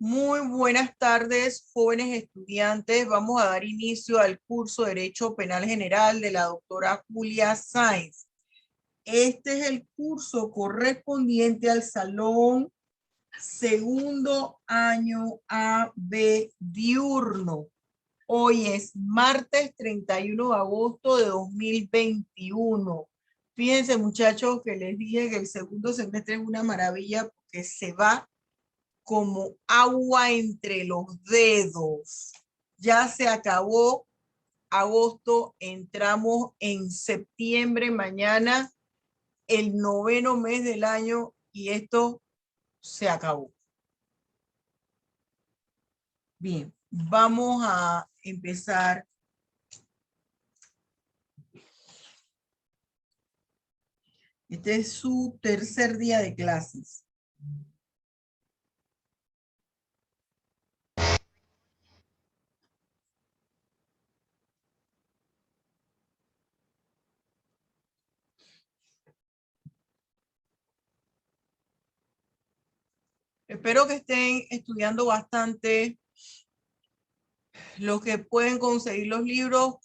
Muy buenas tardes, jóvenes estudiantes. Vamos a dar inicio al curso de Derecho Penal General de la doctora Julia Sáenz. Este es el curso correspondiente al salón segundo año AB diurno. Hoy es martes 31 de agosto de 2021. Fíjense, muchachos, que les dije que el segundo semestre es una maravilla porque se va como agua entre los dedos. Ya se acabó agosto, entramos en septiembre, mañana, el noveno mes del año, y esto se acabó. Bien, vamos a empezar. Este es su tercer día de clases. Espero que estén estudiando bastante. Los que pueden conseguir los libros,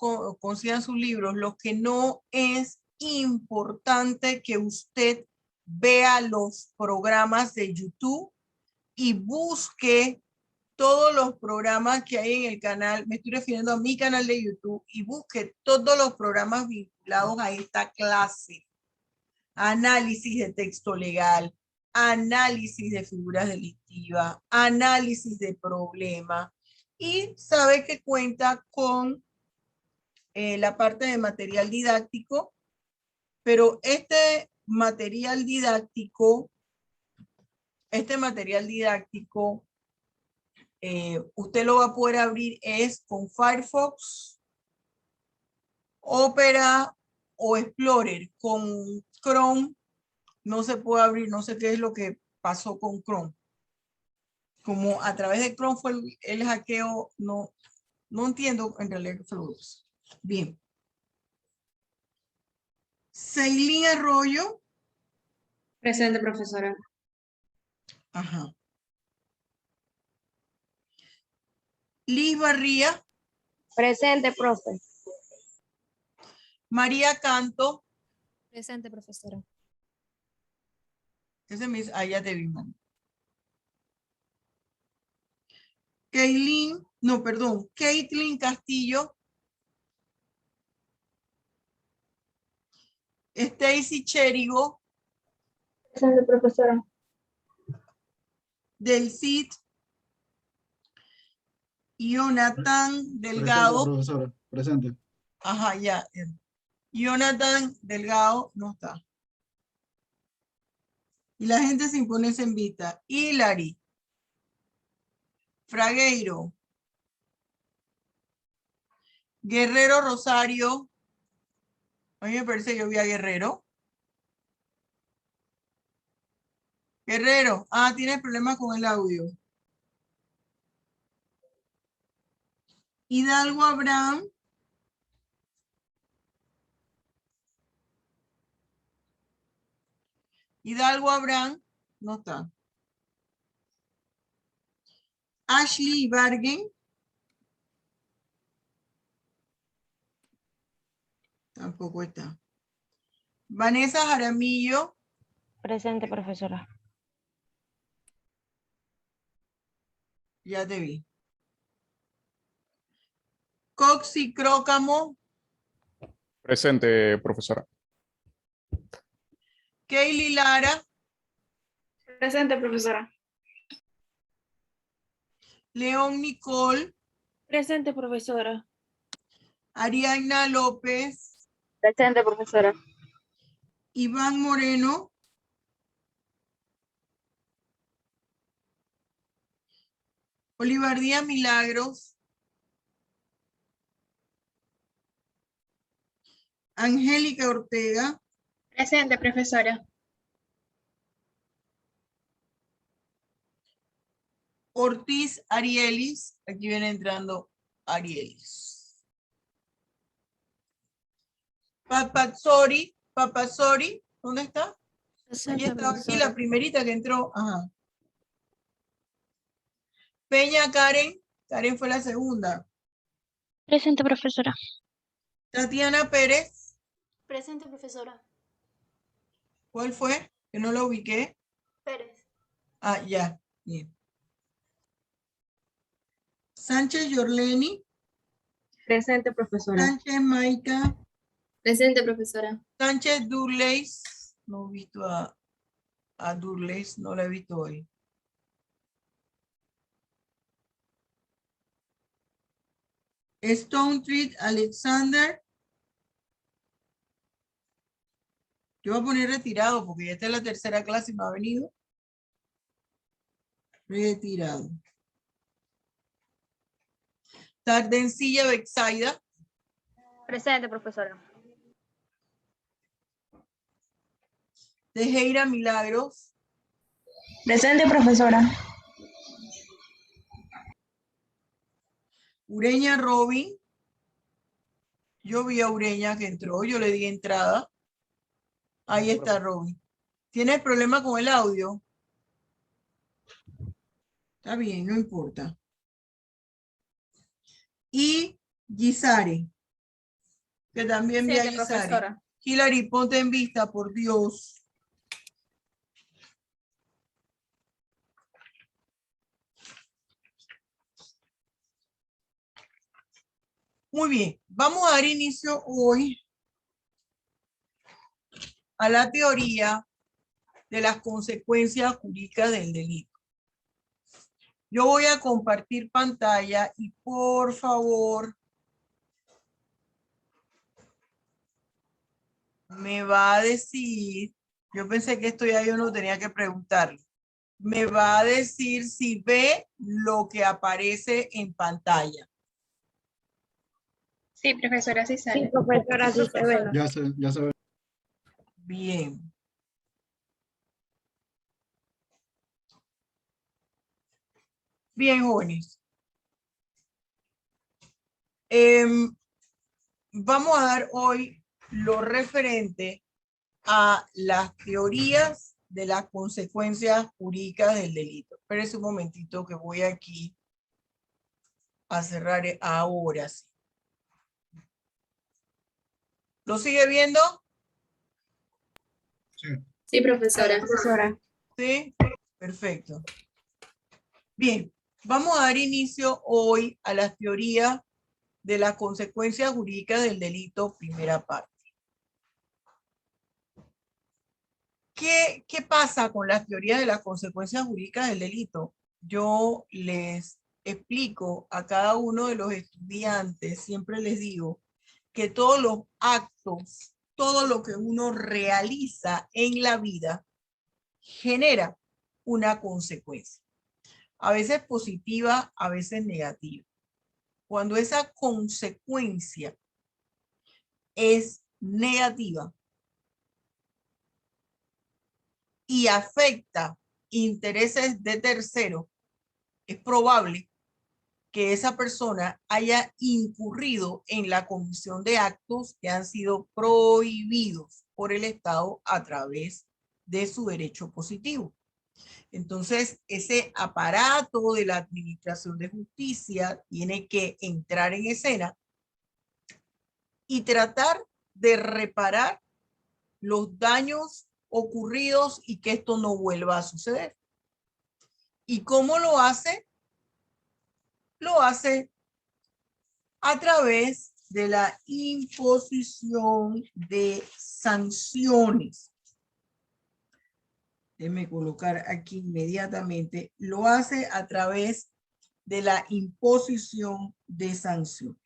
consigan sus libros. Lo que no, es importante que usted vea los programas de YouTube y busque todos los programas que hay en el canal. Me estoy refiriendo a mi canal de YouTube, y busque todos los programas vinculados a esta clase. Análisis de texto legal, análisis de figuras delictivas, análisis de problema, y sabe que cuenta con la parte de material didáctico, pero este material didáctico, usted lo va a poder abrir es con Firefox, Opera o Explorer. Con Chrome no se puede abrir, no sé qué es lo que pasó con Chrome. Como a través de Chrome fue el hackeo, no entiendo en realidad qué fue lo que pasó. Bien. Ceilín Arroyo. Presente, profesora. Ajá. Liz Barría. Presente, profe. María Canto. Presente, profesora. Ya te vi, man. Caitlin Castillo. Stacy Cherigo. Presente, profesora. Del CID. Jonathan Delgado. Presente, profesora. Presente. Ajá, ya. Jonathan Delgado no está. Y la gente sin ponerse en vista. Hilary Fragueiro. Guerrero Rosario. A mí me parece que yo vi a Guerrero. Guerrero. Ah, tienes problemas con el audio. Hidalgo Abraham. Hidalgo Abraham no está. Ashley Bargen. Tampoco está. Vanessa Jaramillo. Presente, profesora. Ya te vi. Coxy Crócamo. Presente, profesora. Kaylee Lara. Presente, profesora. León Nicole. Presente, profesora. Ariadna López. Presente, profesora. Iván Moreno. Olivar Díaz Milagros. Angélica Ortega. Presente, profesora. Ortiz Arielis. Aquí viene entrando Arielis. Papazori. ¿Dónde está? Ahí estaba aquí la primerita que entró. Ajá. Peña Karen. Karen fue la segunda. Presente, profesora. Tatiana Pérez. Presente, profesora. ¿Cuál fue? Que no la ubiqué. Pérez. Ah, ya. Bien. Sánchez Yorleni. Presente, profesora. Sánchez Maica. Presente, profesora. Sánchez Durleis. No he visto a Durleis, no la he visto hoy. Stone Street Alexander. Yo voy a poner retirado porque ya está en la tercera clase y no ha venido. Retirado. Tardencilla Bexaida. Presente, profesora. Tejera Milagros. Presente, profesora. Ureña Robin. Yo vi a Ureña que entró, yo le di entrada. Ahí está Robin. ¿Tienes problema con el audio? Está bien, no importa. Y Gisare, que también vi a Presente, Gisare. profesora. Hilary, ponte en vista, por Dios. Muy bien, vamos a dar inicio hoy a la teoría de las consecuencias jurídicas del delito. Yo voy a compartir pantalla y por favor me va a decir, yo pensé que esto ya yo no tenía que preguntarle, me va a decir si ve lo que aparece en pantalla. Sí, profesora, sí sale. Sí, profesora, sí se ve. Ya se ve. Bien. Bien, jóvenes. Vamos a dar hoy lo referente a las teorías de las consecuencias jurídicas del delito. Espérense un momentito que voy aquí a cerrar ahora sí. ¿Lo sigue viendo? Sí. Sí, profesora. Sí, perfecto. Bien, vamos a dar inicio hoy a las teorías de las consecuencias jurídicas del delito, primera parte. ¿Qué pasa con las teorías de las consecuencias jurídicas del delito? Yo les explico a cada uno de los estudiantes, siempre les digo que todos los actos, todo lo que uno realiza en la vida genera una consecuencia. A veces positiva, a veces negativa. Cuando esa consecuencia es negativa y afecta intereses de terceros, es probable que esa persona haya incurrido en la comisión de actos que han sido prohibidos por el Estado a través de su derecho positivo. Entonces, ese aparato de la administración de justicia tiene que entrar en escena y tratar de reparar los daños ocurridos y que esto no vuelva a suceder. ¿Y cómo lo hace? Lo hace a través de la imposición de sanciones. Déjeme colocar aquí inmediatamente. Lo hace a través de la imposición de sanciones.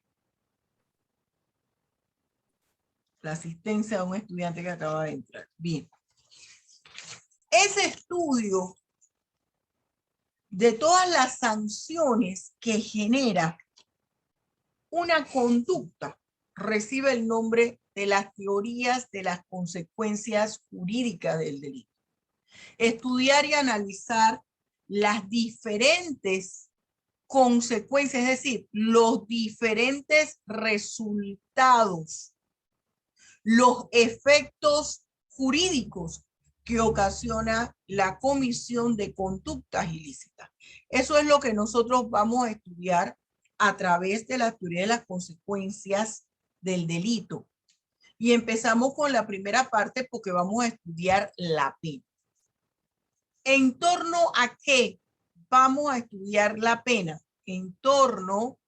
La asistencia a un estudiante que acaba de entrar. Bien. Ese estudio de todas las sanciones que genera una conducta recibe el nombre de las teorías de las consecuencias jurídicas del delito. Estudiar y analizar las diferentes consecuencias, es decir, los diferentes resultados, los efectos jurídicos que ocasiona la comisión de conductas ilícitas. Eso es lo que nosotros vamos a estudiar a través de la teoría de las consecuencias del delito. Y empezamos con la primera parte porque vamos a estudiar la pena. ¿En torno a qué vamos a estudiar la pena? En torno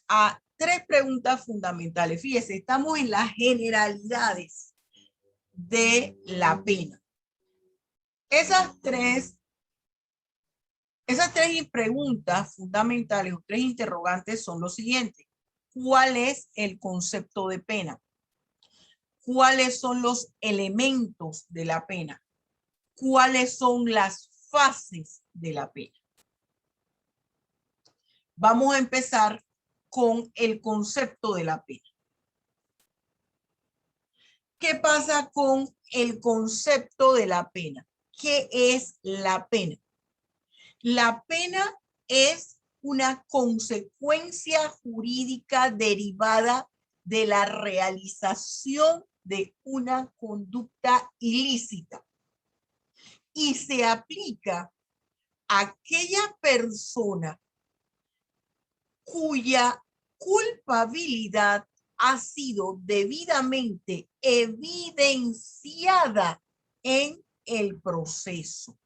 a tres preguntas fundamentales. Fíjese, estamos en las generalidades de la pena. Esas tres preguntas fundamentales o tres interrogantes son los siguientes. ¿Cuál es el concepto de pena? ¿Cuáles son los elementos de la pena? ¿Cuáles son las fases de la pena? Vamos a empezar con el concepto de la pena. ¿Qué pasa con el concepto de la pena? ¿Qué es la pena? La pena es una consecuencia jurídica derivada de la realización de una conducta ilícita y se aplica a aquella persona cuya culpabilidad ha sido debidamente evidenciada en el proceso.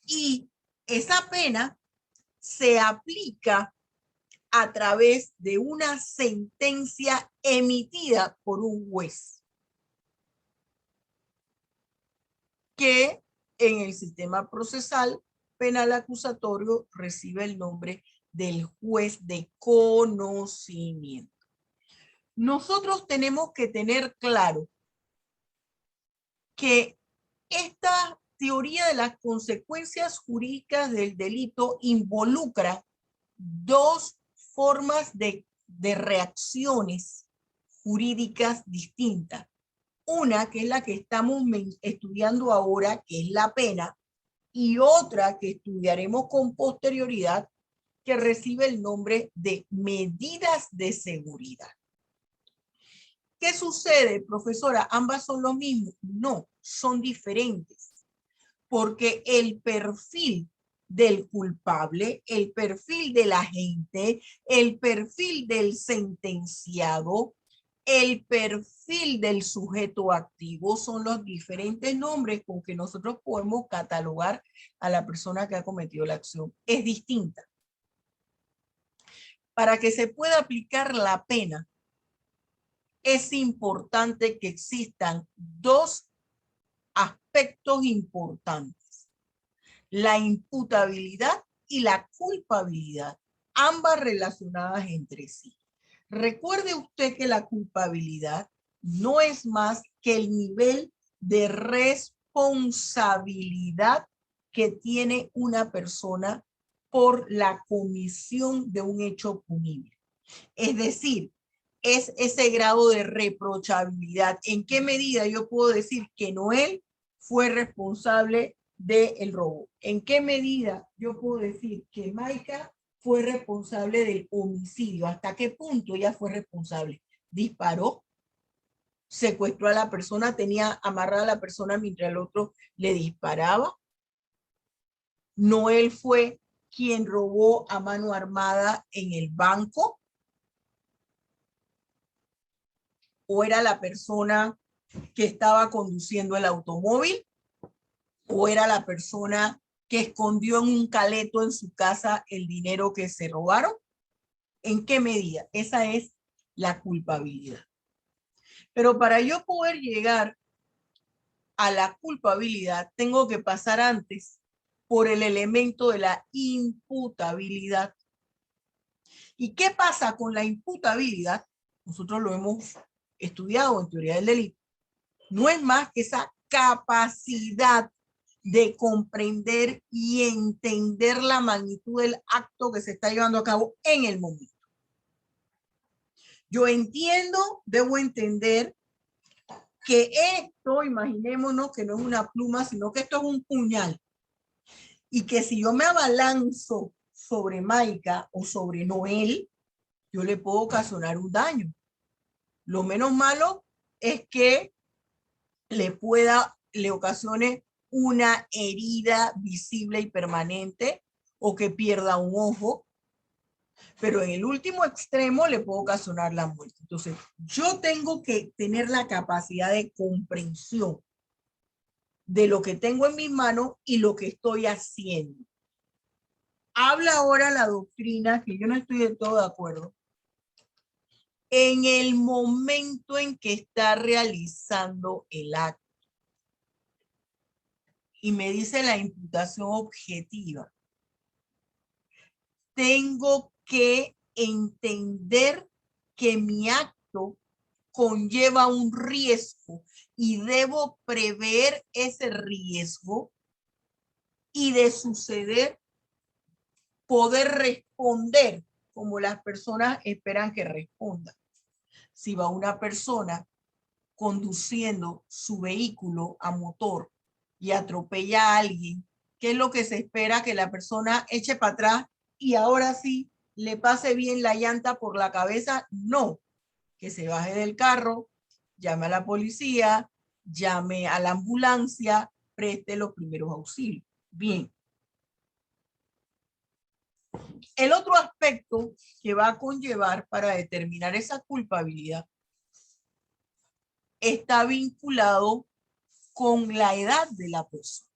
Y esa pena se aplica a través de una sentencia emitida por un juez, que en el sistema procesal penal acusatorio recibe el nombre del juez de conocimiento. Nosotros tenemos que tener claro que esta teoría de las consecuencias jurídicas del delito involucra dos formas de reacciones jurídicas distintas. Una que es la que estamos estudiando ahora, que es la pena, y otra que estudiaremos con posterioridad, que recibe el nombre de medidas de seguridad. ¿Qué sucede, profesora? ¿Ambas son lo mismo? No, son diferentes. Porque el perfil del culpable, el perfil del agente, el perfil del sentenciado, el perfil del sujeto activo son los diferentes nombres con que nosotros podemos catalogar a la persona que ha cometido la acción. Es distinta. Para que se pueda aplicar la pena, es importante que existan dos aspectos importantes: la imputabilidad y la culpabilidad, ambas relacionadas entre sí. Recuerde usted que la culpabilidad no es más que el nivel de responsabilidad que tiene una persona por la comisión de un hecho punible. Es decir, es ese grado de reprochabilidad. ¿En qué medida yo puedo decir que Noel fue responsable del robo? ¿En qué medida yo puedo decir que Maika fue responsable del homicidio? ¿Hasta qué punto ella fue responsable? ¿Disparó? ¿Secuestró a la persona? ¿Tenía amarrada a la persona mientras el otro le disparaba? ¿Noel fue quien robó a mano armada en el banco? ¿O era la persona que estaba conduciendo el automóvil? ¿O era la persona que escondió en un caleto en su casa el dinero que se robaron? ¿En qué medida? Esa es la culpabilidad. Pero para yo poder llegar a la culpabilidad, tengo que pasar antes por el elemento de la imputabilidad. ¿Y qué pasa con la imputabilidad? Nosotros lo hemos estudiado en teoría del delito. No es más que esa capacidad de comprender y entender la magnitud del acto que se está llevando a cabo en el momento. Yo entiendo, debo entender que esto, imaginémonos que no es una pluma, sino que esto es un puñal. Y que si yo me abalanzo sobre Maika o sobre Noel, yo le puedo ocasionar un daño. Lo menos malo es que le ocasione una herida visible y permanente o que pierda un ojo, pero en el último extremo le puede ocasionar la muerte. Entonces, yo tengo que tener la capacidad de comprensión de lo que tengo en mis manos y lo que estoy haciendo. Habla ahora la doctrina, que yo no estoy del todo de acuerdo, en el momento en que está realizando el acto. Y me dice la imputación objetiva. Tengo que entender que mi acto conlleva un riesgo y debo prever ese riesgo y de suceder, poder responder como las personas esperan que respondan. Si va una persona conduciendo su vehículo a motor y atropella a alguien, ¿qué es lo que se espera? Que la persona eche para atrás y ahora sí le pase bien la llanta por la cabeza. No, que se baje del carro, llame a la policía, llame a la ambulancia, preste los primeros auxilios. Bien. El otro aspecto que va a conllevar para determinar esa culpabilidad está vinculado con la edad de la persona.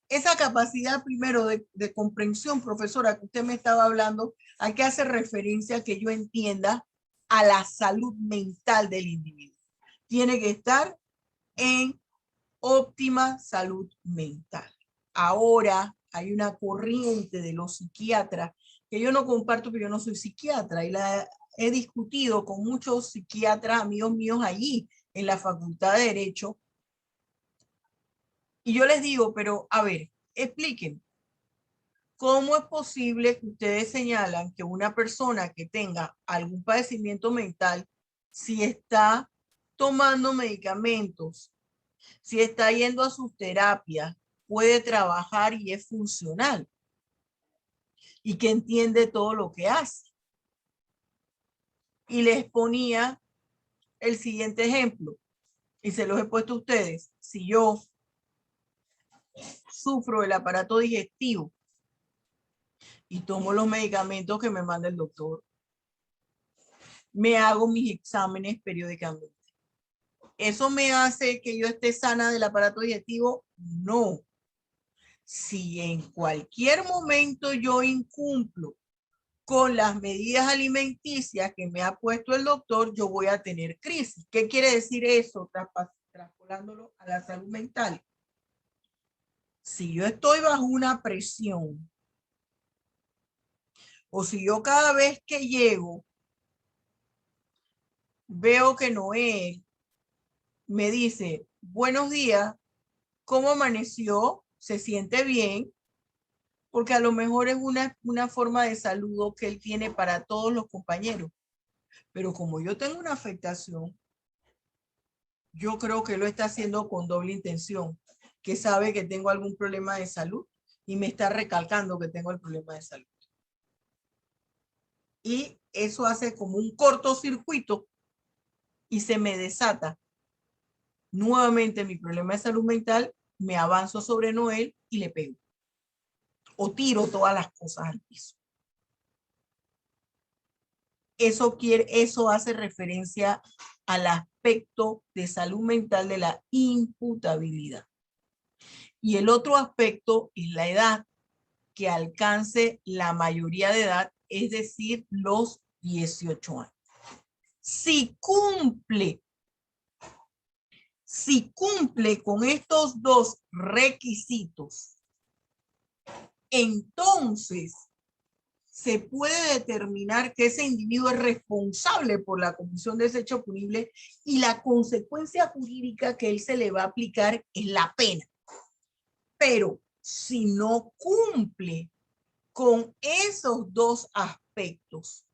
Esa capacidad primero de comprensión, profesora, que usted me estaba hablando, hay que hacer referencia a que yo entienda a la salud mental del individuo. Tiene que estar en óptima salud mental. Ahora hay una corriente de los psiquiatras que yo no comparto, porque yo no soy psiquiatra y la he discutido con muchos psiquiatras, amigos míos allí en la Facultad de Derecho. Y yo les digo, pero a ver, explíquenme. ¿Cómo es posible que ustedes señalan que una persona que tenga algún padecimiento mental, si está tomando medicamentos, si está yendo a sus terapias, puede trabajar y es funcional y que entiende todo lo que hace? Y les ponía el siguiente ejemplo y se los he puesto a ustedes. Si yo sufro del aparato digestivo y tomo los medicamentos que me manda el doctor, me hago mis exámenes periódicamente, ¿eso me hace que yo esté sana del aparato digestivo? No. Si en cualquier momento yo incumplo con las medidas alimenticias que me ha puesto el doctor, yo voy a tener crisis. ¿Qué quiere decir eso? Traspolándolo a la salud mental. Si yo estoy bajo una presión, o si yo cada vez que llego veo que Noé me dice, buenos días, ¿cómo amaneció? ¿Se siente bien? Porque a lo mejor es una forma de saludo que él tiene para todos los compañeros. Pero como yo tengo una afectación, yo creo que lo está haciendo con doble intención, que sabe que tengo algún problema de salud y me está recalcando que tengo el problema de salud. Y eso hace como un cortocircuito y se me desata nuevamente mi problema de salud mental, me avanzo sobre Noel y le pego. O tiro todas las cosas al piso. Eso hace referencia al aspecto de salud mental de la imputabilidad. Y el otro aspecto es la edad, que alcance la mayoría de edad, es decir, los 18 años. Si cumple con estos dos requisitos, entonces se puede determinar que ese individuo es responsable por la comisión de ese hecho punible y la consecuencia jurídica que él se le va a aplicar es la pena. Pero si no cumple con esos dos aspectos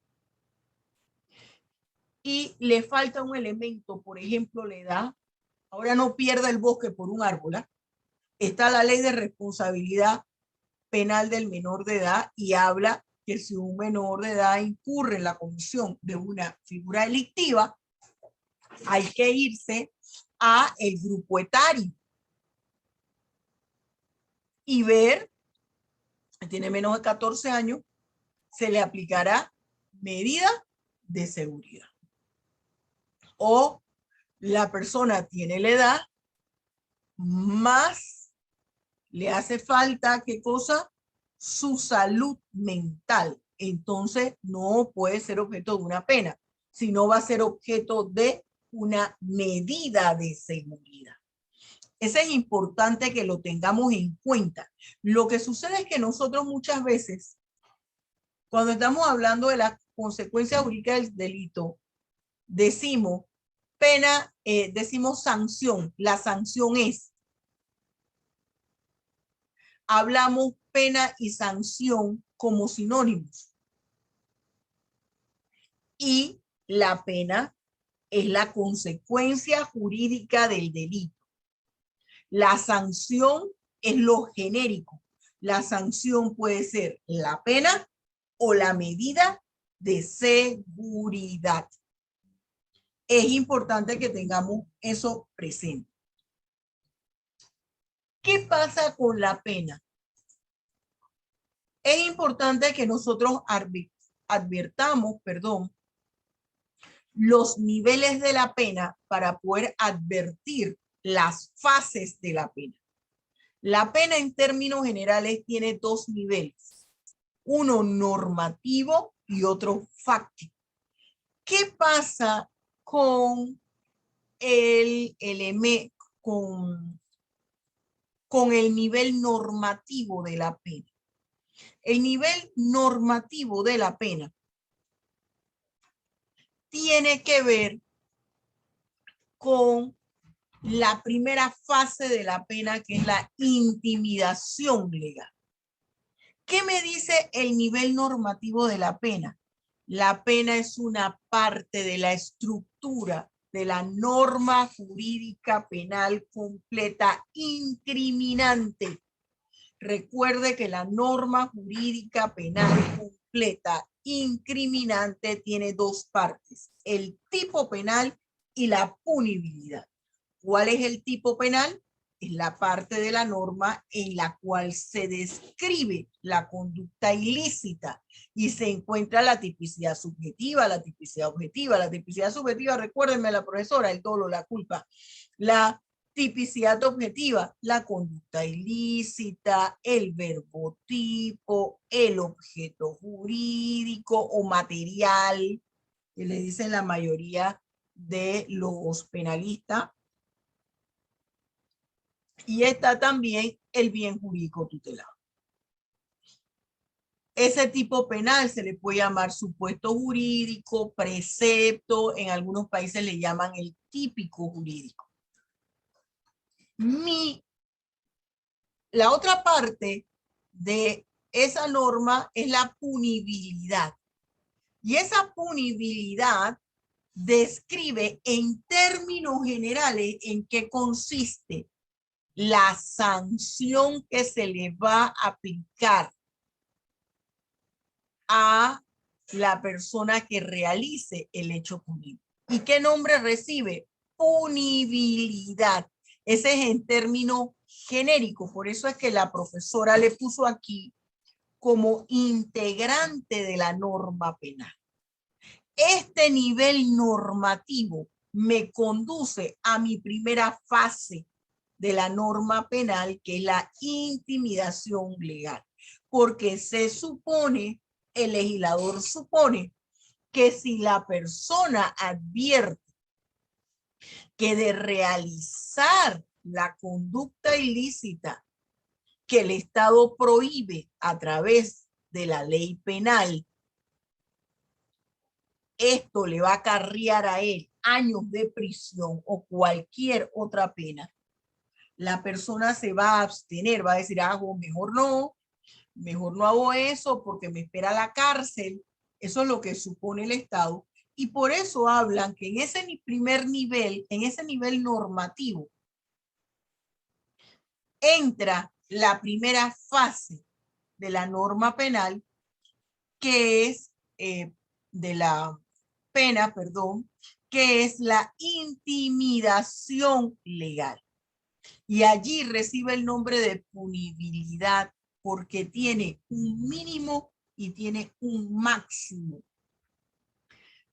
y le falta un elemento, por ejemplo, la edad, ahora no pierda el bosque por un árbol, ¿eh? Está la ley de responsabilidad penal del menor de edad y habla que si un menor de edad incurre en la comisión de una figura delictiva, hay que irse a el grupo etario y ver, tiene menos de 14 años, se le aplicará medida de seguridad. O la persona tiene la edad, más le hace falta, ¿qué cosa? Su salud mental. Entonces no puede ser objeto de una pena, sino va a ser objeto de una medida de seguridad. Eso es importante que lo tengamos en cuenta. Lo que sucede es que nosotros muchas veces, cuando estamos hablando de las consecuencias jurídicas del delito, decimos pena, decimos sanción. La sanción es. Hablamos pena y sanción como sinónimos. Y la pena es la consecuencia jurídica del delito. La sanción es lo genérico. La sanción puede ser la pena o la medida de seguridad. Es importante que tengamos eso presente. ¿Qué pasa con la pena? Es importante que nosotros advirtamos, los niveles de la pena para poder advertir las fases de la pena. La pena en términos generales tiene dos niveles, uno normativo y otro fáctico. ¿Qué pasa con el nivel normativo de la pena? El nivel normativo de la pena tiene que ver con la primera fase de la pena, que es la intimidación legal. ¿Qué me dice el nivel normativo de la pena? La pena es una parte de la estructura de la norma jurídica penal completa incriminante. Recuerde que la norma jurídica penal completa incriminante tiene dos partes, el tipo penal y la punibilidad. ¿Cuál es el tipo penal? Es la parte de la norma en la cual se describe la conducta ilícita y se encuentra la tipicidad subjetiva, la tipicidad objetiva. La tipicidad subjetiva, recuérdenme la profesora, el dolo, la culpa. La tipicidad objetiva, la conducta ilícita, el verbo tipo, el objeto jurídico o material, que le dicen la mayoría de los penalistas. Y está también el bien jurídico tutelado. Ese tipo penal se le puede llamar supuesto jurídico, precepto, en algunos países le llaman el típico jurídico. La otra parte de esa norma es la punibilidad. Y esa punibilidad describe en términos generales en qué consiste la sanción que se le va a aplicar a la persona que realice el hecho punible. ¿Y qué nombre recibe? Punibilidad. Ese es en términos genéricos. Por eso es que la profesora le puso aquí como integrante de la norma penal. Este nivel normativo me conduce a mi primera fase de la norma penal, que es la intimidación legal. Porque se supone, el legislador supone, que si la persona advierte que de realizar la conducta ilícita que el Estado prohíbe a través de la ley penal, esto le va a acarrear a él años de prisión o cualquier otra pena, la persona se va a abstener, va a decir, mejor no hago eso porque me espera la cárcel. Eso es lo que supone el Estado. Y por eso hablan que en ese primer nivel, en ese nivel normativo, entra la primera fase de la norma penal, que es de la pena, que es la intimidación legal. Y allí recibe el nombre de punibilidad porque tiene un mínimo y tiene un máximo.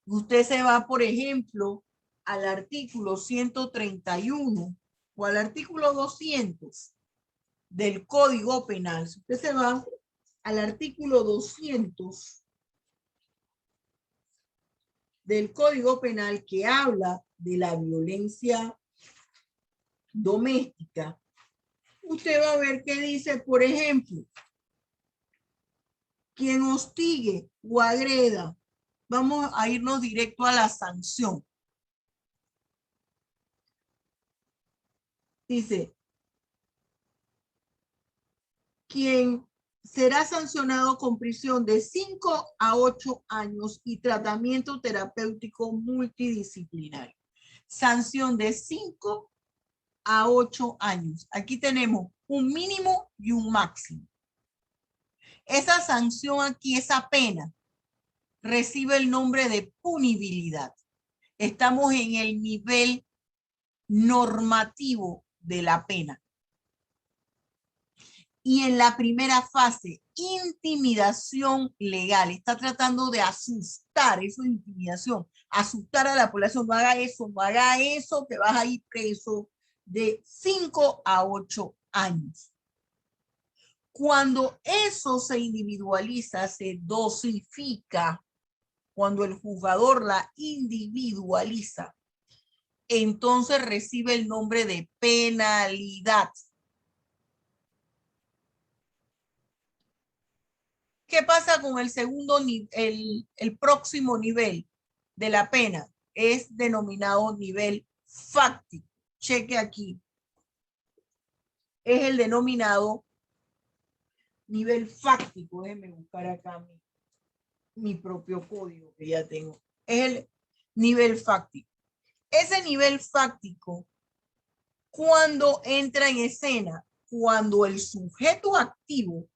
Usted se va, por ejemplo, al artículo 131 o al artículo 200 del Código Penal. Si usted se va al artículo 200 del Código Penal que habla de la violencia doméstica, usted va a ver que dice, por ejemplo, quien hostigue o agreda, vamos a irnos directo a la sanción. Dice, quien será sancionado con prisión de 5 a 8 años y tratamiento terapéutico multidisciplinario. Sanción de 5 a 8 años. Aquí tenemos un mínimo y un máximo. Esa sanción aquí, esa pena, recibe el nombre de punibilidad. Estamos en el nivel normativo de la pena. Y en la primera fase, intimidación legal. Está tratando de asustar, eso es intimidación, asustar a la población. No haga eso, que vas a ir preso de 5 a 8 años. Cuando eso se individualiza, se dosifica, cuando el juzgador la individualiza, entonces recibe el nombre de penalidad. ¿Qué pasa con el segundo, el próximo nivel de la pena? Es denominado nivel fáctico. Cheque aquí. Es el denominado nivel fáctico. Déjenme buscar acá mi propio código que ya tengo. Es el nivel fáctico. Ese nivel fáctico, cuando entra en escena, cuando el sujeto activo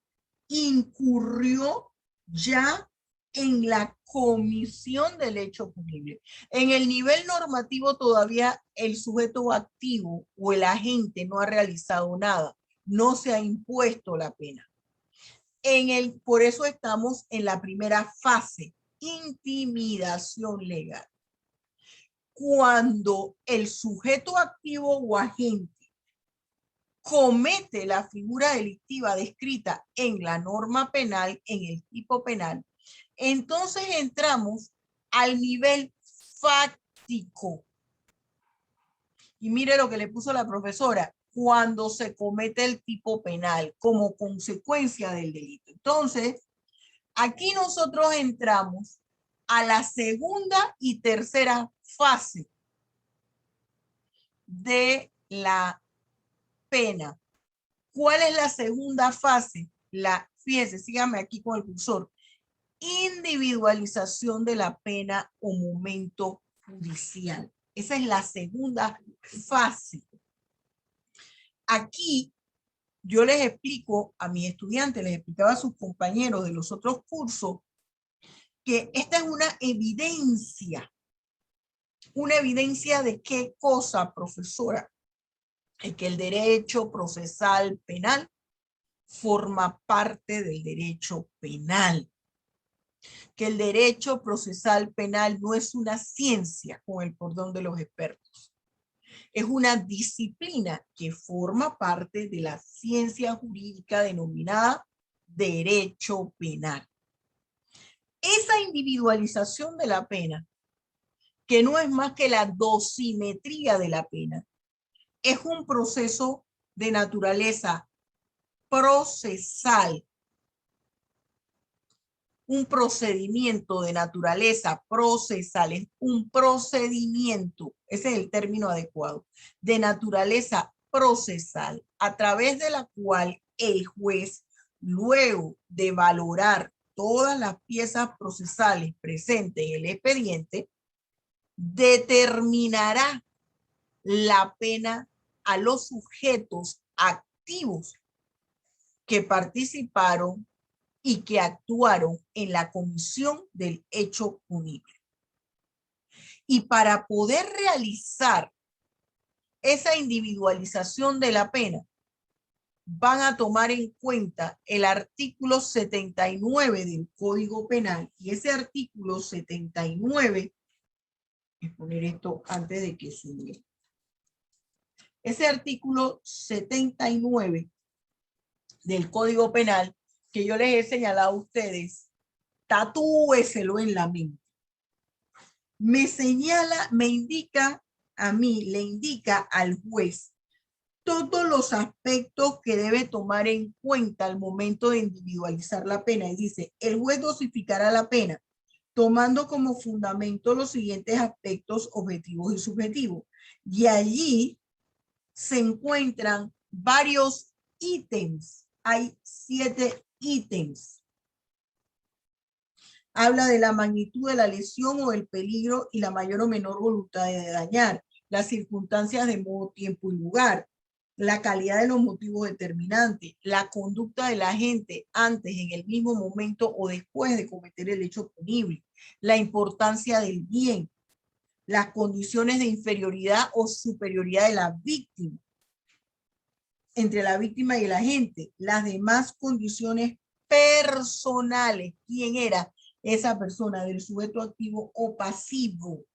incurrió ya en la comisión del hecho punible. En el nivel normativo todavía el sujeto activo o el agente no ha realizado nada, no se ha impuesto la pena. Por eso estamos en la primera fase, intimidación legal. Cuando el sujeto activo o agente comete la figura delictiva descrita en la norma penal, en el tipo penal, entonces entramos al nivel fáctico. Y mire lo que le puso la profesora, cuando se comete el tipo penal como consecuencia del delito. Entonces, aquí nosotros entramos a la segunda y tercera fase de la pena. ¿Cuál es la segunda fase? Fíjense, síganme aquí con el cursor. Individualización de la pena o momento judicial. Esa es la segunda fase. Aquí yo les explico a mis estudiantes, les explicaba a sus compañeros de los otros cursos, que esta es una evidencia. ¿Una evidencia de qué cosa, profesora? Es que el derecho procesal penal forma parte del derecho penal. Que el derecho procesal penal no es una ciencia, con el perdón de los expertos. Es una disciplina que forma parte de la ciencia jurídica denominada derecho penal. Esa individualización de la pena, que no es más que la dosimetría de la pena, es un proceso de naturaleza procesal, un procedimiento de naturaleza procesal, es un procedimiento, ese es el término adecuado, de naturaleza procesal, a través de la cual el juez, luego de valorar todas las piezas procesales presentes en el expediente, determinará la pena a los sujetos activos que participaron y que actuaron en la comisión del hecho punible. Y para poder realizar esa individualización de la pena, van a tomar en cuenta el artículo 79 del Código Penal. Y ese artículo 79, voy a poner esto antes de que suba. Ese artículo 79 del Código Penal que yo les he señalado a ustedes, tatúeselo en la mente. Me señala, me indica a mí, le indica al juez todos los aspectos que debe tomar en cuenta al momento de individualizar la pena. Y dice, el juez dosificará la pena tomando como fundamento los siguientes aspectos objetivos y subjetivos. Y allí se encuentran varios ítems. Hay 7 ítems. Habla de la magnitud de la lesión o el peligro y la mayor o menor voluntad de dañar, las circunstancias de modo, tiempo y lugar, la calidad de los motivos determinantes, la conducta del agente antes, en el mismo momento o después de cometer el hecho punible, la importancia del bien, las condiciones de inferioridad o superioridad de la víctima, entre la víctima y el agente, las demás condiciones personales, quién era esa persona, del sujeto activo o pasivo.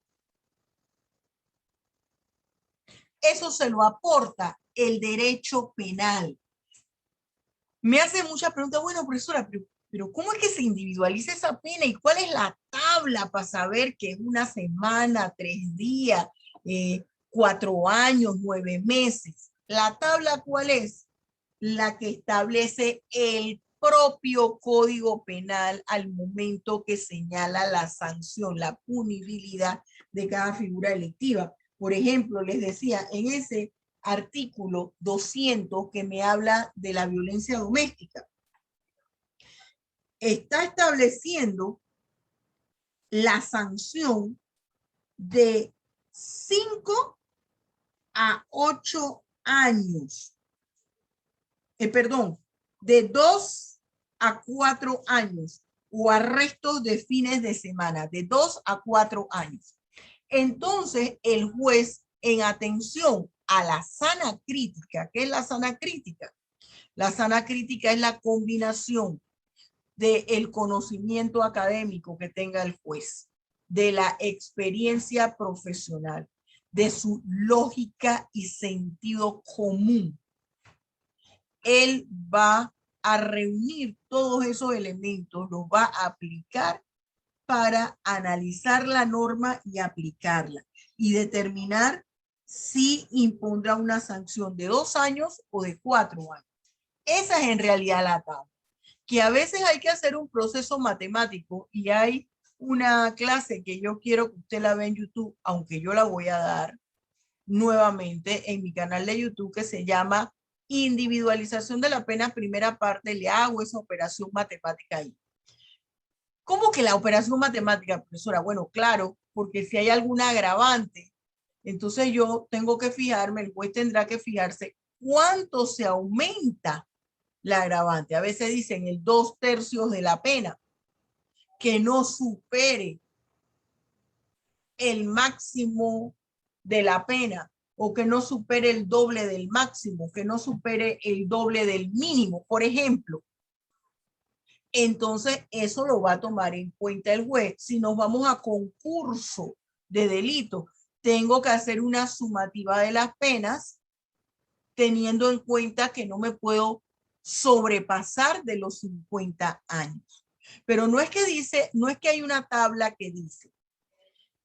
Eso se lo aporta el derecho penal. Me hace muchas preguntas, bueno, profesora, pero ¿cómo es que se individualiza esa pena? ¿Y cuál es la tabla para saber que es una semana, 3 días, 4 años, 9 meses? ¿La tabla cuál es? La que establece el propio Código Penal al momento que señala la sanción, la punibilidad de cada figura delictiva. Por ejemplo, les decía, en ese artículo 200 que me habla de la violencia doméstica, está estableciendo la sanción de 5 a 8 años. De 2 a 4 años o arrestos de fines de semana, de 2 a 4 años. Entonces, el juez, en atención a la sana crítica, ¿qué es la sana crítica? La sana crítica es la combinación del conocimiento académico que tenga el juez, de la experiencia profesional, de su lógica y sentido común. Él va a reunir todos esos elementos, los va a aplicar para analizar la norma y aplicarla y determinar si impondrá una sanción de 2 años o de 4 años. Esa es en realidad la tabla, que a veces hay que hacer un proceso matemático y hay una clase que yo quiero que usted la vea en YouTube, aunque yo la voy a dar nuevamente en mi canal de YouTube que se llama Individualización de la Pena, primera parte. Le hago esa operación matemática ahí. ¿Cómo que la operación matemática, profesora? Bueno, claro, porque si hay alguna agravante, entonces yo tengo que fijarme, el juez tendrá que fijarse cuánto se aumenta la agravante. A veces dicen el 2/3 de la pena, que no supere el máximo de la pena, o que no supere el doble del máximo, que no supere el doble del mínimo, por ejemplo. Entonces, eso lo va a tomar en cuenta el juez. Si nos vamos a concurso de delito, tengo que hacer una sumativa de las penas, teniendo en cuenta que no me puedo sobrepasar de los 50 años. Pero no es que dice, no es que hay una tabla que dice,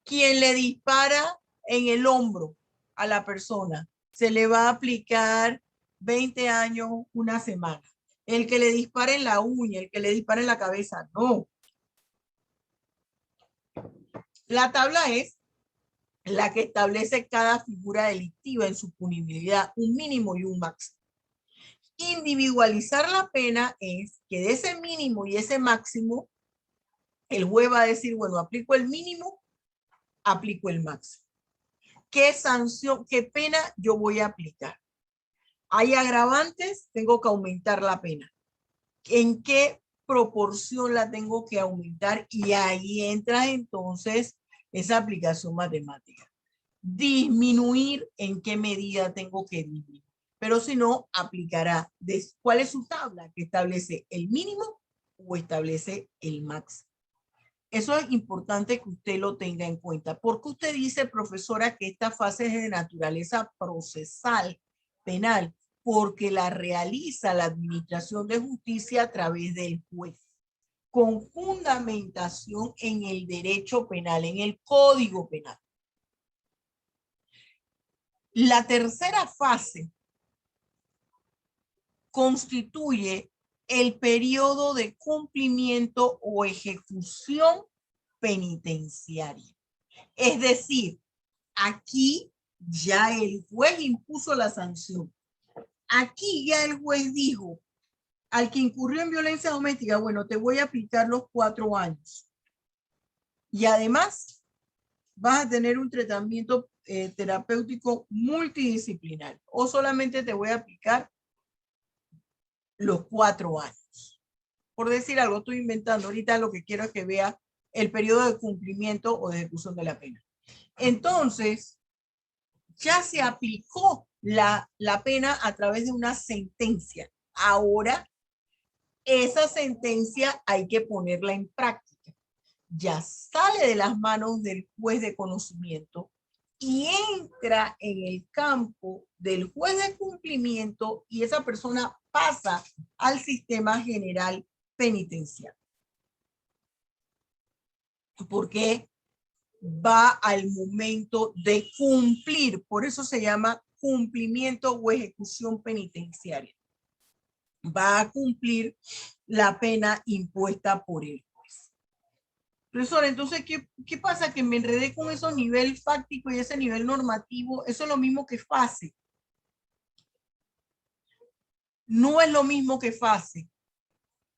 quien le dispara en el hombro a la persona, se le va a aplicar 20 años, una semana. El que le dispara en la uña, el que le dispara en la cabeza, no. La tabla es la que establece cada figura delictiva en su punibilidad, un mínimo y un máximo. Individualizar la pena es que de ese mínimo y ese máximo, el juez va a decir, bueno, aplico el mínimo, aplico el máximo. ¿Qué sanción, qué pena yo voy a aplicar? ¿Hay agravantes? Tengo que aumentar la pena. ¿En qué proporción la tengo que aumentar? Y ahí entra entonces esa aplicación matemática. Disminuir, ¿en qué medida tengo que disminuir? Pero si no, aplicará cuál es su tabla que establece el mínimo o establece el máximo. Eso es importante que usted lo tenga en cuenta. ¿Por qué usted dice, profesora, que esta fase es de naturaleza procesal penal? Porque la realiza la Administración de Justicia a través del juez, con fundamentación en el derecho penal, en el Código Penal. La tercera fase constituye el periodo de cumplimiento o ejecución penitenciaria. Es decir, aquí ya el juez impuso la sanción. Aquí ya el juez dijo al que incurrió en violencia doméstica, bueno, te voy a aplicar los 4 años. Y además vas a tener un tratamiento terapéutico multidisciplinario. O solamente te voy a aplicar los 4 años. Por decir algo, estoy inventando. Ahorita lo que quiero es que vea el periodo de cumplimiento o de ejecución de la pena. Entonces, ya se aplicó la pena a través de una sentencia. Ahora, esa sentencia hay que ponerla en práctica. Ya sale de las manos del juez de conocimiento y entra en el campo del juez de cumplimiento y esa persona pasa al sistema general penitenciario. Porque va al momento de cumplir, por eso se llama cumplimiento o ejecución penitenciaria. Va a cumplir la pena impuesta por el juez. Profesor, entonces, ¿qué pasa? Que me enredé con esos nivel fáctico y ese nivel normativo. Eso es lo mismo que fase. No es lo mismo que fase.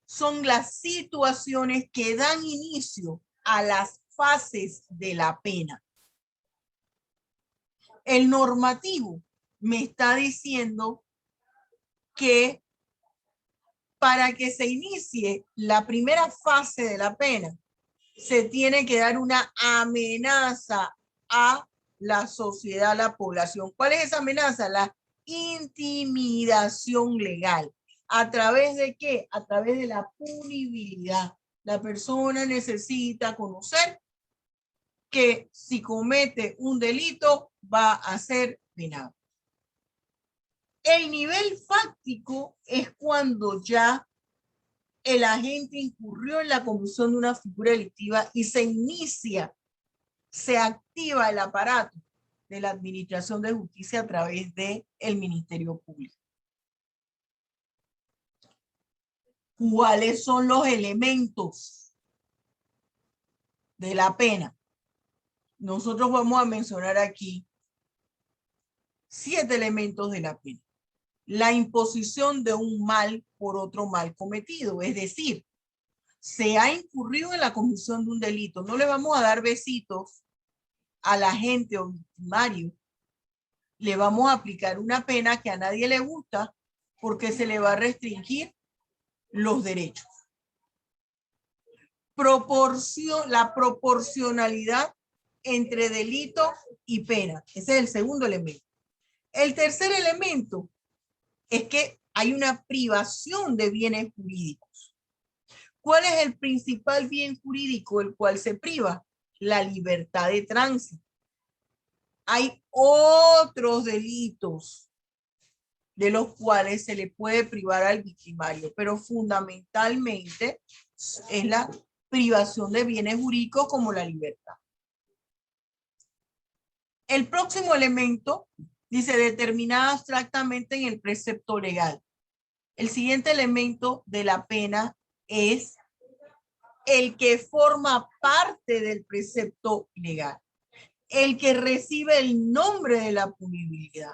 Son las situaciones que dan inicio a las fases de la pena. El normativo me está diciendo que para que se inicie la primera fase de la pena, se tiene que dar una amenaza a la sociedad, a la población. ¿Cuál es esa amenaza? La intimidación legal. ¿A través de qué? A través de la punibilidad. La persona necesita conocer que si comete un delito va a ser penado. El nivel fáctico es cuando ya el agente incurrió en la comisión de una figura delictiva y se inicia, se activa el aparato de la Administración de Justicia a través del Ministerio Público. ¿Cuáles son los elementos de la pena? Nosotros vamos a mencionar aquí 7 elementos de la pena. La imposición de un mal por otro mal cometido, es decir, se ha incurrido en la comisión de un delito. No le vamos a dar besitos al agente o victimario. Le vamos a aplicar una pena que a nadie le gusta porque se le va a restringir los derechos. La proporcionalidad entre delito y pena. Ese es el segundo elemento. El tercer elemento es que hay una privación de bienes jurídicos. ¿Cuál es el principal bien jurídico el cual se priva? La libertad de tránsito. Hay otros delitos de los cuales se le puede privar al victimario, pero fundamentalmente es la privación de bienes jurídicos como la libertad. El próximo elemento dice determinada abstractamente en el precepto legal. El siguiente elemento de la pena es el que forma parte del precepto legal, el que recibe el nombre de la punibilidad,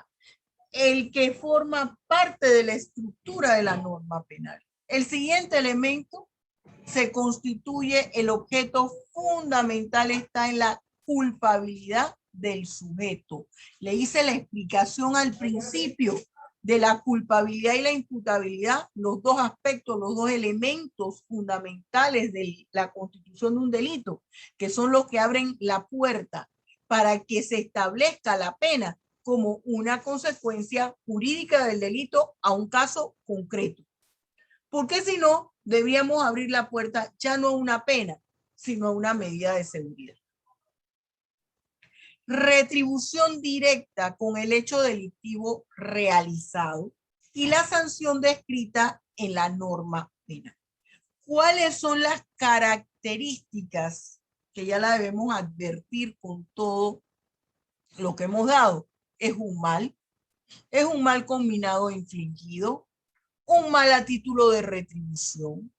el que forma parte de la estructura de la norma penal. El siguiente elemento se constituye el objeto fundamental, está en la culpabilidad del sujeto. Le hice la explicación al principio. de la culpabilidad y la imputabilidad, los dos aspectos, los dos elementos fundamentales de la constitución de un delito, que son los que abren la puerta para que se establezca la pena como una consecuencia jurídica del delito a un caso concreto. Porque si no, debíamos abrir la puerta ya no a una pena, sino a una medida de seguridad. Retribución directa con el hecho delictivo realizado y la sanción descrita en la norma penal. ¿Cuáles son las características que ya la debemos advertir con todo lo que hemos dado? Es un mal combinado e infligido, un mal a título de retribución,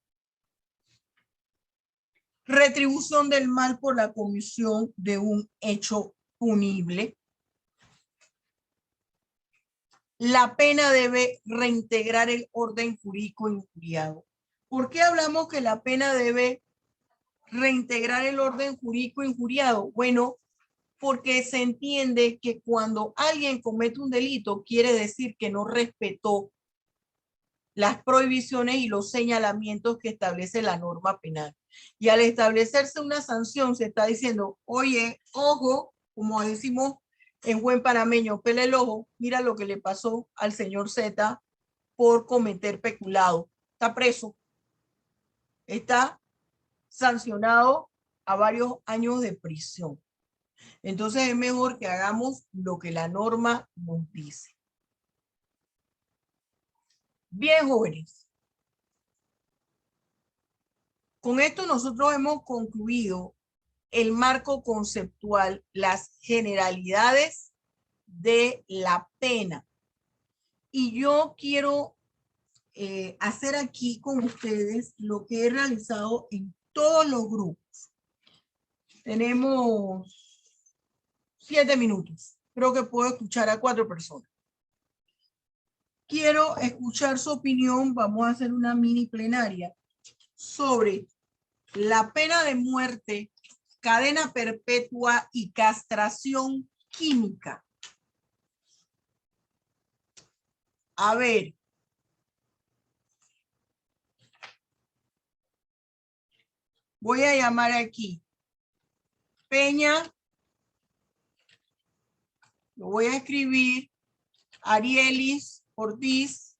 retribución del mal por la comisión de un hecho punible. La pena debe reintegrar el orden jurídico injuriado. ¿Por qué hablamos que la pena debe reintegrar el orden jurídico injuriado? Bueno, porque se entiende que cuando alguien comete un delito, quiere decir que no respetó las prohibiciones y los señalamientos que establece la norma penal. Y al establecerse una sanción, se está diciendo, oye, ojo, como decimos en buen panameño, pela el ojo, mira lo que le pasó al señor Z por cometer peculado. Está preso. Está sancionado a varios años de prisión. Entonces es mejor que hagamos lo que la norma nos dice. Bien, jóvenes. Con esto nosotros hemos concluido el marco conceptual, las generalidades de la pena. Y yo quiero hacer aquí con ustedes lo que he realizado en todos los grupos. Tenemos 7 minutos. Creo que puedo escuchar a 4 personas. Quiero escuchar su opinión. Vamos a hacer una mini plenaria sobre la pena de muerte, cadena perpetua y castración química. A ver. Voy a llamar aquí. Peña. Lo voy a escribir. Arielis Ortiz.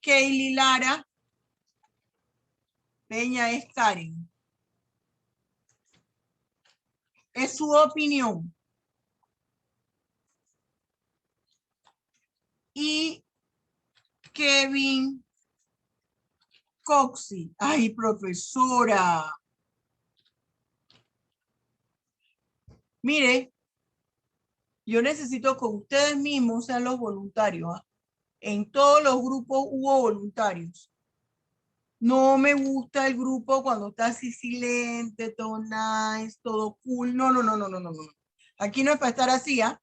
Kaylee Lara. Peña es Karen. Es su opinión. Y Kevin Coxi. Ay, profesora. Mire, yo necesito que ustedes mismos sean los voluntarios. En todos los grupos hubo voluntarios. No me gusta el grupo cuando está así silente, todo nice, todo cool. No, no, no, no, no, no, no. Aquí no es para estar así, ¿ah?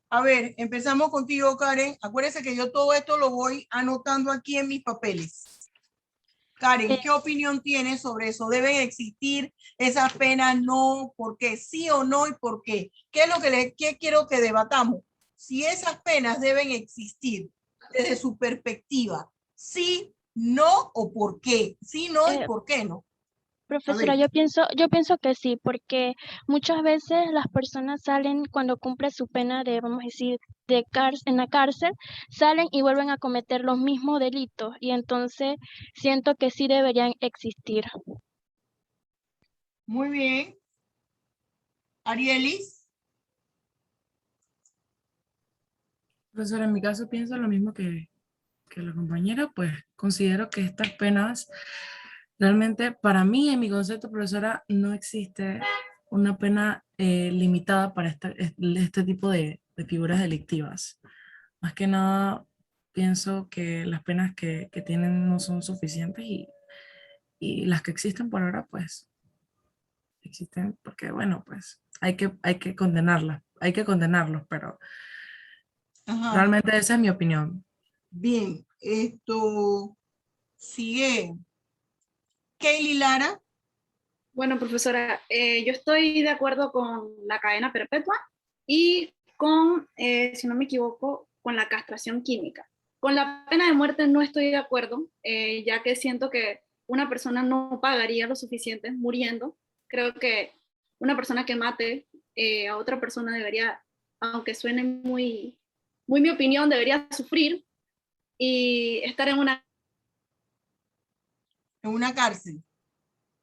A ver, empezamos contigo, Karen. Acuérdense que yo todo esto lo voy anotando aquí en mis papeles. Karen, ¿qué opinión tienes sobre eso? ¿Deben existir esas penas? No, ¿por qué? ¿Sí o no y por qué? ¿Qué es lo que quiero que debatamos? Si esas penas deben existir desde su perspectiva. ¿Sí, no o por qué? ¿Sí, no y por qué no? Profesora, yo pienso que sí, porque muchas veces las personas salen cuando cumple su pena de, vamos a decir, en la cárcel, salen y vuelven a cometer los mismos delitos, y entonces siento que sí deberían existir. Muy bien. Arielis. Profesora, en mi caso pienso lo mismo que la compañera, pues considero que estas penas, realmente para mí, en mi concepto, profesora, no existe una pena limitada para este tipo de figuras delictivas. Más que nada, pienso que las penas que tienen no son suficientes y las que existen por ahora, pues, existen porque, bueno, pues, hay que condenarlos, pero Ajá. realmente esa es mi opinión. Bien, esto sigue. Kaylee Lara. Bueno, profesora, yo estoy de acuerdo con la cadena perpetua y con, si no me equivoco, con la castración química. Con la pena de muerte no estoy de acuerdo, ya que siento que una persona no pagaría lo suficiente muriendo. Creo que una persona que mate a otra persona debería, aunque suene muy, muy mi opinión, debería sufrir y estar en una... En una cárcel.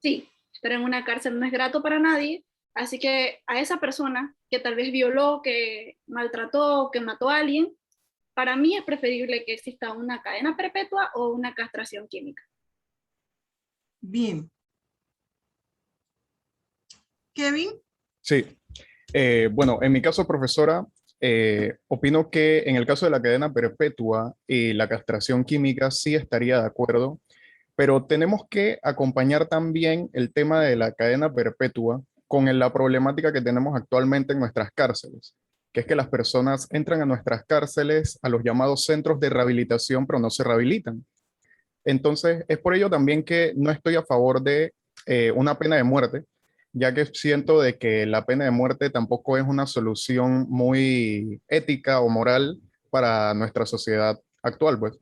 Sí, estar en una cárcel no es grato para nadie, así que a esa persona que tal vez violó, que maltrató, que mató a alguien, para mí es preferible que exista una cadena perpetua o una castración química. Bien. Kevin. Sí. Bueno, en mi caso, profesora, opino que en el caso de la cadena perpetua y la castración química sí estaría de acuerdo, pero tenemos que acompañar también el tema de la cadena perpetua con la problemática que tenemos actualmente en nuestras cárceles, que es que las personas entran a nuestras cárceles, a los llamados centros de rehabilitación, pero no se rehabilitan. Entonces, es por ello también que no estoy a favor de una pena de muerte, ya que siento de que la pena de muerte tampoco es una solución muy ética o moral para nuestra sociedad actual, pues.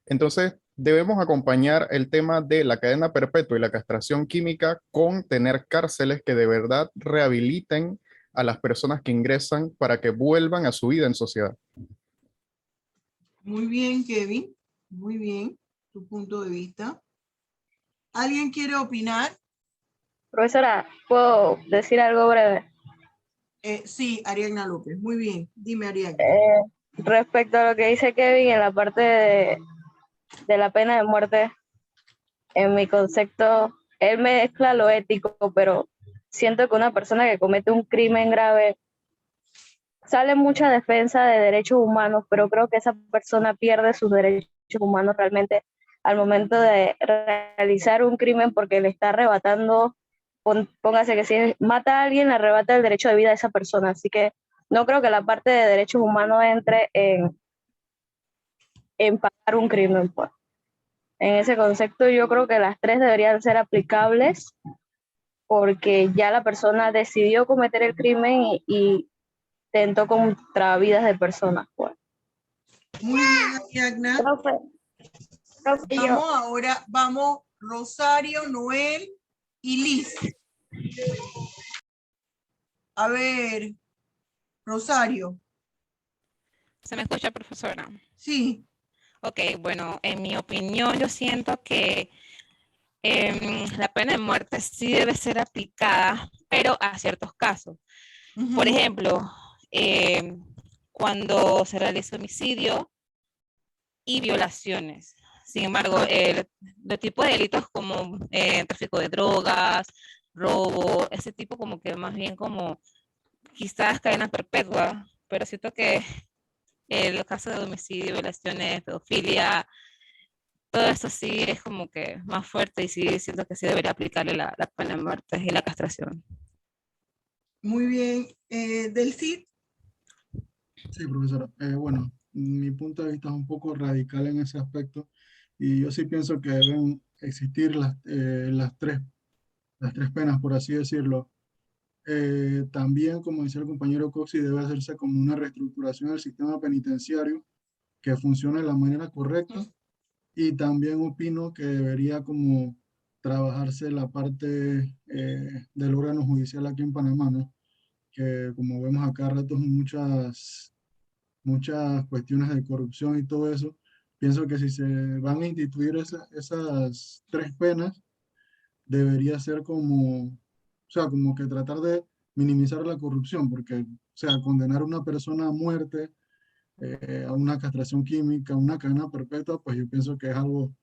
Entonces, debemos acompañar el tema de la cadena perpetua y la castración química con tener cárceles que de verdad rehabiliten a las personas que ingresan para que vuelvan a su vida en sociedad. Muy bien, Kevin. Muy bien. Tu punto de vista. ¿Alguien quiere opinar? Profesora, ¿puedo decir algo breve? Sí, Ariadna López. Muy bien. Dime, Ariadna. Respecto a lo que dice Kevin en la parte de la pena de muerte, en mi concepto, él mezcla lo ético, pero siento que una persona que comete un crimen grave sale mucha defensa de derechos humanos, pero creo que esa persona pierde sus derechos humanos realmente al momento de realizar un crimen porque le está arrebatando, póngase que si mata a alguien, le arrebata el derecho de vida a esa persona. Así que no creo que la parte de derechos humanos entre en pagar un crimen. Pues. En ese concepto yo creo que las tres deberían ser aplicables porque ya la persona decidió cometer el crimen y tentó contra vidas de personas. Pues. Muy bien, Ariadna. Vamos, Rosario, Noel y Liz. A ver, Rosario. ¿Se me escucha, profesora? Sí. Ok, bueno, en mi opinión yo siento que la pena de muerte sí debe ser aplicada, pero a ciertos casos. Por ejemplo, cuando se realiza homicidio y violaciones. Sin embargo, el tipo de delitos como tráfico de drogas, robo, ese tipo como que más bien como quizás cadena perpetua, pero siento que los casos de homicidio, violaciones, pedofilia, todo eso sí es como que más fuerte y sí siento que sí debería aplicarle la pena de muerte y la castración. Muy bien. ¿Del CID? Sí, profesora. Bueno, mi punto de vista es un poco radical en ese aspecto y yo sí pienso que deben existir las tres penas, por así decirlo. También, como decía el compañero Coxi, debe hacerse como una reestructuración del sistema penitenciario que funcione de la manera correcta. Y también opino que debería como trabajarse la parte del órgano judicial aquí en Panamá, ¿no? Que como vemos acá a ratos muchas cuestiones de corrupción y todo eso. Pienso que si se van a instituir esas tres penas, debería ser como, o sea, como que tratar de minimizar la corrupción, porque, o sea, condenar a una persona a muerte, a una castración química, a una cadena perpetua, pues yo pienso que es algo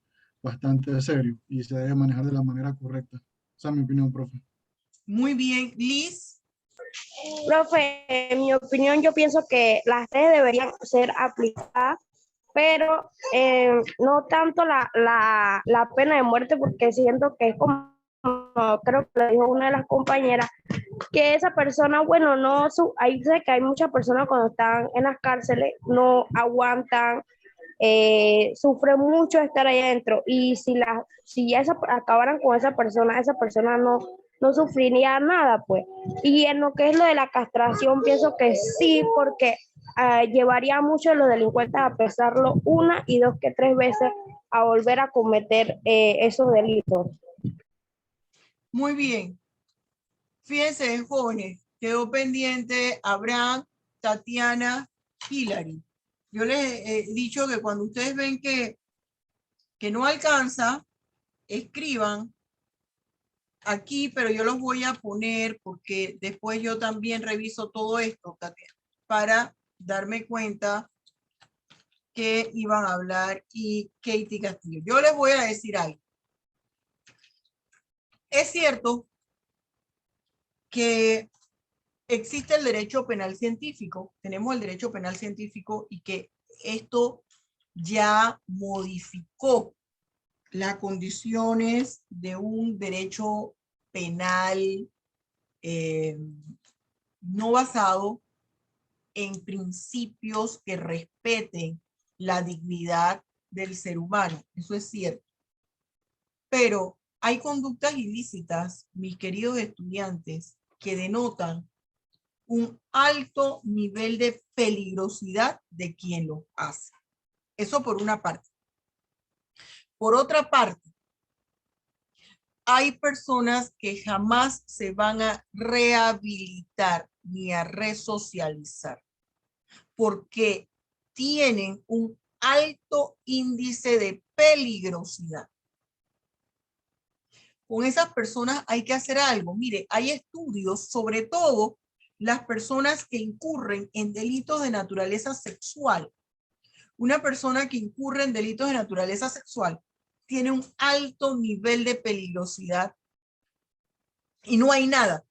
bastante serio y se debe manejar de la manera correcta. Esa es mi opinión, profe. Muy bien. Liz. Profe, en mi opinión, yo pienso que las tres deberían ser aplicadas, pero no tanto la pena de muerte, porque siento que es como, creo que lo dijo una de las compañeras, que esa persona, bueno, no, ahí sé que hay muchas personas cuando están en las cárceles, no aguantan, sufren mucho estar ahí adentro, y si ya acabaran con esa persona no sufriría nada, pues. Y en lo que es lo de la castración, pienso que sí, porque llevaría a muchos de los delincuentes a pesarlo una y dos que tres veces a volver a cometer esos delitos. Muy bien. Fíjense, jóvenes, quedó pendiente Abraham, Tatiana, Hilary. Yo les he dicho que cuando ustedes ven que no alcanza, escriban aquí, pero yo los voy a poner porque después yo también reviso todo esto, Tatiana, para darme cuenta que iban a hablar y Katie Castillo. Yo les voy a decir algo. Es cierto que existe el derecho penal científico, tenemos el derecho penal científico y que esto ya modificó las condiciones de un derecho penal no basado en principios que respeten la dignidad del ser humano. Eso es cierto. Pero hay conductas ilícitas, mis queridos estudiantes, que denotan un alto nivel de peligrosidad de quien lo hace. Eso por una parte. Por otra parte, hay personas que jamás se van a rehabilitar ni a resocializar porque tienen un alto índice de peligrosidad. Con esas personas hay que hacer algo. Mire, hay estudios, sobre todo las personas que incurren en delitos de naturaleza sexual. Una persona que incurre en delitos de naturaleza sexual tiene un alto nivel de peligrosidad y no hay nada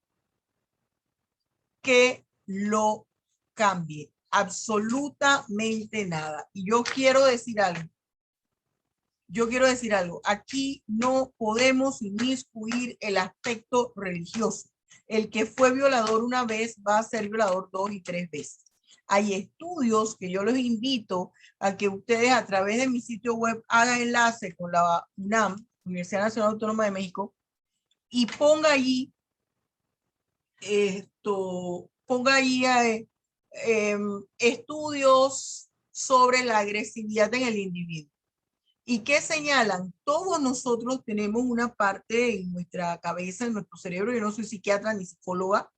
que lo cambie. Absolutamente nada. Y yo quiero decir algo. Aquí no podemos inmiscuir el aspecto religioso. El que fue violador una vez va a ser violador 2 y 3 veces. Hay estudios que yo los invito a que ustedes a través de mi sitio web hagan enlace con la UNAM, Universidad Nacional Autónoma de México, y ponga allí estudios sobre la agresividad en el individuo. ¿Y qué señalan? Todos nosotros tenemos una parte en nuestra cabeza, en nuestro cerebro, yo no soy psiquiatra ni psicóloga,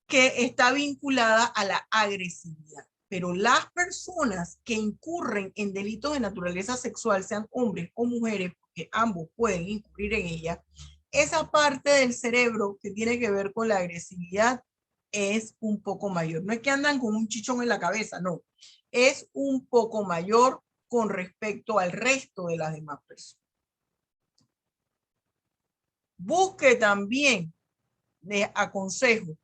que está vinculada a la agresividad. Pero las personas que incurren en delitos de naturaleza sexual, sean hombres o mujeres, porque ambos pueden incurrir en ella, esa parte del cerebro que tiene que ver con la agresividad es un poco mayor. No es que andan con un chichón en la cabeza, no. Es un poco mayor con respecto al resto de las demás personas. Busque también, les aconsejo,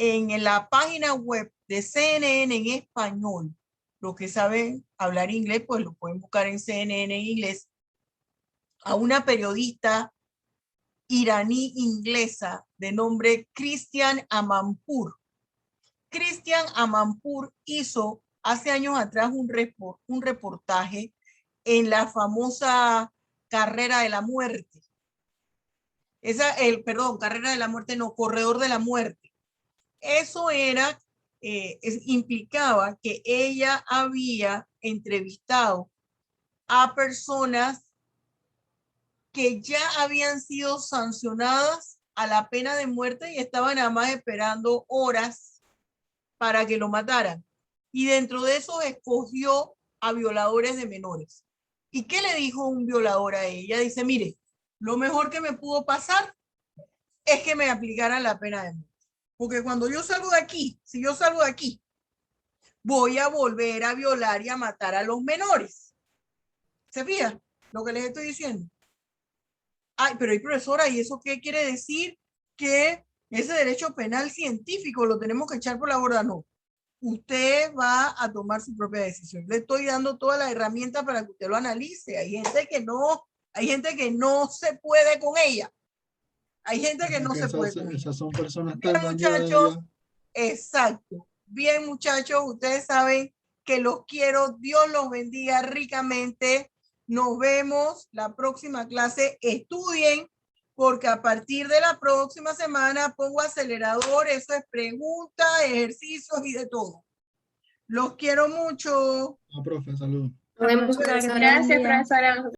en la página web de CNN en español, los que saben hablar inglés, pues lo pueden buscar en CNN en inglés, a una periodista iraní inglesa de nombre Christiane Amanpour. Christiane Amanpour hizo hace años atrás un reportaje en la famosa Carrera de la Muerte. Carrera de la Muerte, no, Corredor de la Muerte. Eso era, implicaba que ella había entrevistado a personas que ya habían sido sancionadas a la pena de muerte y estaban nada más esperando horas para que lo mataran. Y dentro de eso escogió a violadores de menores. ¿Y qué le dijo un violador a ella? Dice, mire, lo mejor que me pudo pasar es que me aplicaran la pena de muerte. Porque cuando yo salgo de aquí, si yo salgo de aquí, voy a volver a violar y a matar a los menores. ¿Se fija lo que les estoy diciendo? Ay, pero profesora, ¿y eso qué quiere decir? Que ese derecho penal científico lo tenemos que echar por la borda. No. Usted va a tomar su propia decisión. Le estoy dando todas las herramientas para que usted lo analice. Hay gente que no se puede con ella. Hay gente que no se puede con ella. Esas son personas Bien, tan dañadas. muchachos. Exacto. Bien, muchachos, ustedes saben que los quiero. Dios los bendiga ricamente. Nos vemos la próxima clase. Estudien, porque a partir de la próxima semana pongo acelerador, eso es preguntas, ejercicios y de todo. Los quiero mucho. Profe, saludos. Nos vemos, Gracias, profesora. Buen día. profesora.